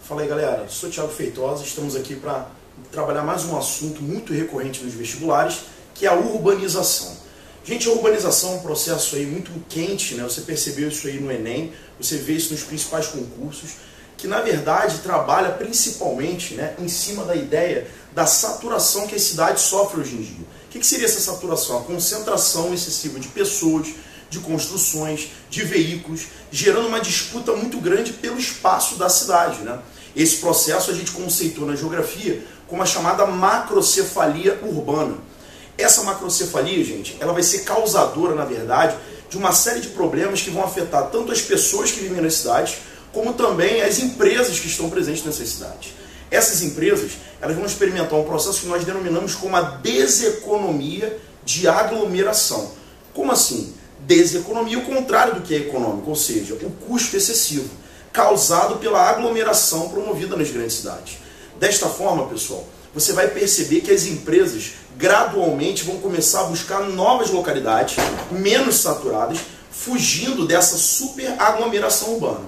Fala aí, galera, sou Thiago Feitosa, estamos aqui para trabalhar mais um assunto muito recorrente nos vestibulares, que é a urbanização. Gente, a urbanização é um processo aí muito quente, né? Você percebeu isso aí no Enem, você vê isso nos principais concursos, que na verdade trabalha principalmente, né, em cima da ideia da saturação que as cidades sofrem hoje em dia. O que seria essa saturação? A concentração excessiva de pessoas, de construções, de veículos, gerando uma disputa muito grande pelo espaço da cidade, né? Esse processo a gente conceitou na geografia como a chamada macrocefalia urbana. Essa macrocefalia, gente, ela vai ser causadora, na verdade, de uma série de problemas que vão afetar tanto as pessoas que vivem nas cidades, como também as empresas que estão presentes nessas cidades. Essas empresas, elas vão experimentar um processo que nós denominamos como a deseconomia de aglomeração. Como assim? Deseconomia, o contrário do que é econômico, ou seja, o custo excessivo, causado pela aglomeração promovida nas grandes cidades. Desta forma, pessoal, você vai perceber que as empresas gradualmente vão começar a buscar novas localidades, menos saturadas, fugindo dessa super aglomeração urbana.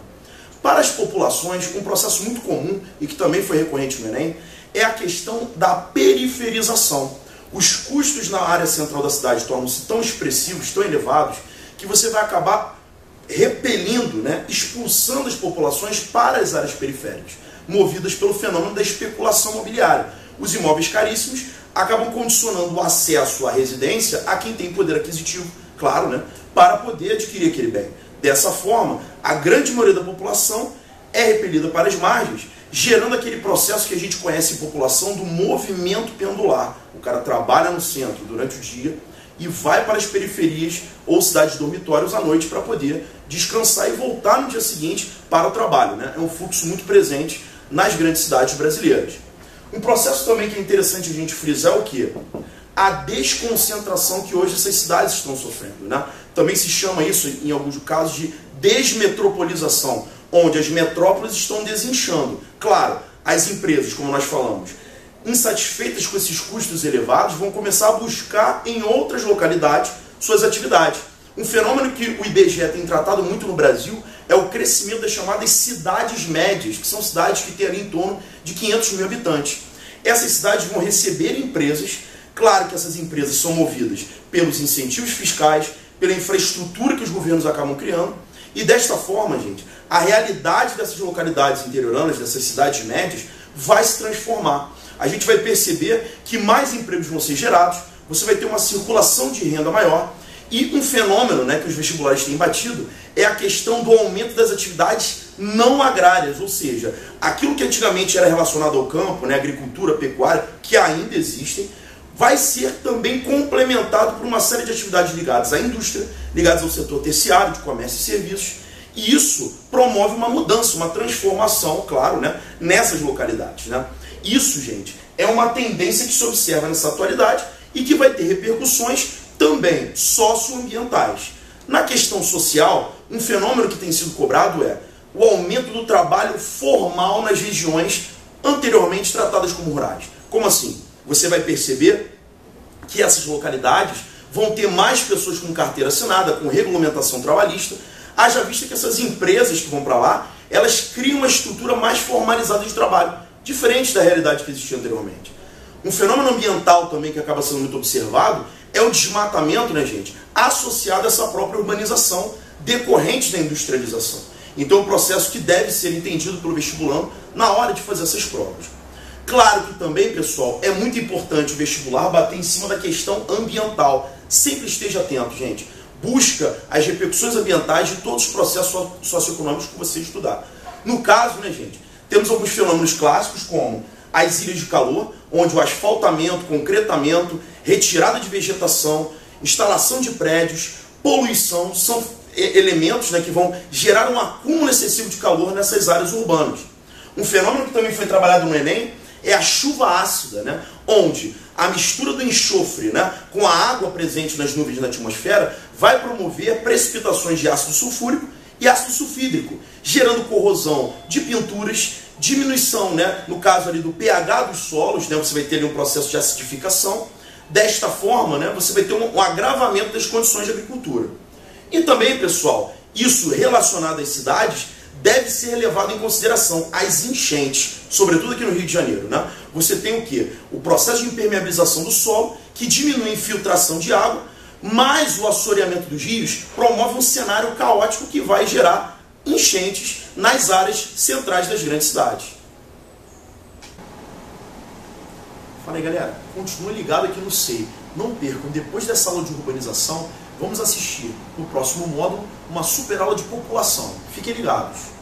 Para as populações, um processo muito comum, e que também foi recorrente no Enem, é a questão da periferização. Os custos na área central da cidade tornam-se tão expressivos, tão elevados, que você vai acabar repelindo, né, expulsando as populações para as áreas periféricas, movidas pelo fenômeno da especulação imobiliária. Os imóveis caríssimos acabam condicionando o acesso à residência a quem tem poder aquisitivo, claro, né, para poder adquirir aquele bem. Dessa forma, a grande maioria da população é repelida para as margens, gerando aquele processo que a gente conhece em população do movimento pendular. O cara trabalha no centro durante o dia e vai para as periferias ou cidades dormitórios à noite para poder descansar e voltar no dia seguinte para o trabalho, né? É um fluxo muito presente nas grandes cidades brasileiras. Um processo também que é interessante a gente frisar é o quê? A desconcentração que hoje essas cidades estão sofrendo, né? Também se chama isso, em alguns casos, de desmetropolização, onde as metrópoles estão desinchando. Claro, as empresas, como nós falamos, insatisfeitas com esses custos elevados, vão começar a buscar em outras localidades suas atividades. Um fenômeno que o IBGE tem tratado muito no Brasil é o crescimento das chamadas cidades médias, que são cidades que têm ali em torno de 500 mil habitantes. Essas cidades vão receber empresas, claro que essas empresas são movidas pelos incentivos fiscais, pela infraestrutura que os governos acabam criando, e desta forma, gente, a realidade dessas localidades interioranas, dessas cidades médias, vai se transformar. A gente vai perceber que mais empregos vão ser gerados, você vai ter uma circulação de renda maior, e um fenômeno, né, que os vestibulares têm batido é a questão do aumento das atividades não agrárias, ou seja, aquilo que antigamente era relacionado ao campo, né, agricultura, pecuária, que ainda existem, vai ser também complementado por uma série de atividades ligadas à indústria, ligadas ao setor terciário, de comércio e serviços, e isso promove uma mudança, uma transformação, claro, né, nessas localidades, né? Isso, gente, é uma tendência que se observa nessa atualidade e que vai ter repercussões também socioambientais. Na questão social, um fenômeno que tem sido cobrado é o aumento do trabalho formal nas regiões anteriormente tratadas como rurais. Como assim? Você vai perceber que essas localidades vão ter mais pessoas com carteira assinada, com regulamentação trabalhista, haja vista que essas empresas que vão para lá, elas criam uma estrutura mais formalizada de trabalho, diferente da realidade que existia anteriormente. Um fenômeno ambiental também que acaba sendo muito observado é o desmatamento, né, gente, associado a essa própria urbanização decorrente da industrialização. Então é um processo que deve ser entendido pelo vestibulando na hora de fazer essas provas. Claro que também, pessoal, é muito importante o vestibular bater em cima da questão ambiental. Sempre esteja atento, gente. Busca as repercussões ambientais de todos os processos socioeconômicos que você estudar. No caso, né, gente, temos alguns fenômenos clássicos, como as ilhas de calor, onde o asfaltamento, concretamento, retirada de vegetação, instalação de prédios, poluição, são elementos, né, que vão gerar um acúmulo excessivo de calor nessas áreas urbanas. Um fenômeno que também foi trabalhado no Enem é a chuva ácida, né, onde a mistura do enxofre, né, com a água presente nas nuvens da atmosfera vai promover precipitações de ácido sulfúrico e ácido sulfídrico, gerando corrosão de pinturas, diminuição, né, no caso ali do pH dos solos, né, você vai ter ali um processo de acidificação. Desta forma, né, você vai ter um agravamento das condições de agricultura. E também, pessoal, isso relacionado às cidades deve ser levado em consideração as enchentes, sobretudo aqui no Rio de Janeiro, né? Você tem o quê? O processo de impermeabilização do solo, que diminui a infiltração de água, mas o assoreamento dos rios promove um cenário caótico que vai gerar enchentes nas áreas centrais das grandes cidades. Fala aí, galera, continua ligado aqui no SEI. Não percam, depois dessa aula de urbanização, vamos assistir no próximo módulo uma super aula de população. Fiquem ligados.